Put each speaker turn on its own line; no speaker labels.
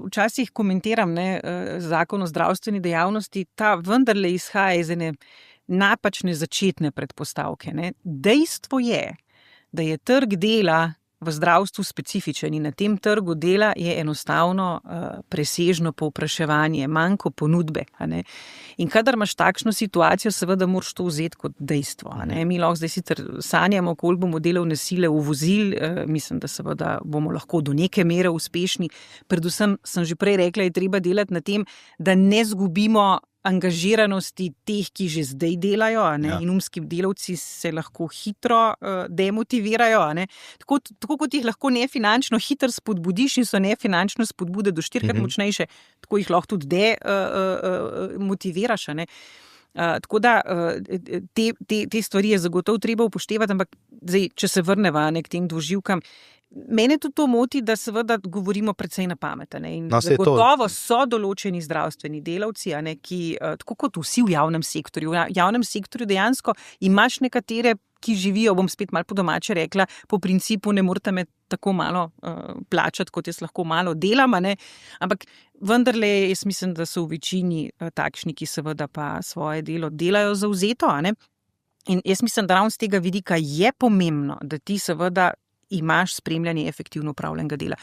včasih komentiram zakon o zdravstveni dejavnosti, ta vendarle izhaja iz ene napačne začetne predpostavke. Dejstvo je, da je trg dela v zdravstvu specifičen in na tem trgu dela je enostavno presežno povpraševanje, manjko ponudbe. In kadar imaš takšno situacijo, seveda moraš to vzeti kot dejstvo. Mi lahko zdaj sicer sanjamo, koliko bomo delovne sile uvozili, mislim, da seveda bomo lahko do neke mere uspešni. Predvsem sem že prej rekla, je treba delati na tem, da ne zgubimo angažiranosti teh, ki že zdaj delajo, in umski delavci se lahko hitro demotivirajo. Tako kot jih lahko nefinančno hitro spodbudiš in so nefinančne spodbude do 4-krat močnejše, tako jih lahko tudi motiviraš. Tako da te stvari je zagotovo treba upoštevati, ampak zdaj, če se vrneva k tem dvoživkam, mene tudi to moti, da seveda govorimo precej na pamet. In zagotovo so določeni zdravstveni delavci, ki, tako kot vsi v javnem sektorju dejansko imaš nekatere, ki živijo, bom spet malo po domače rekla, po principu ne morate me tako malo plačati, kot jaz lahko malo delam, ampak vendarle jaz mislim, da so v večini takšni, ki seveda pa svoje delo delajo zavzeto. In jaz mislim, da ravno z tega vidika je pomembno, da ti seveda imaš spremljanje efektivno opravljenega dela.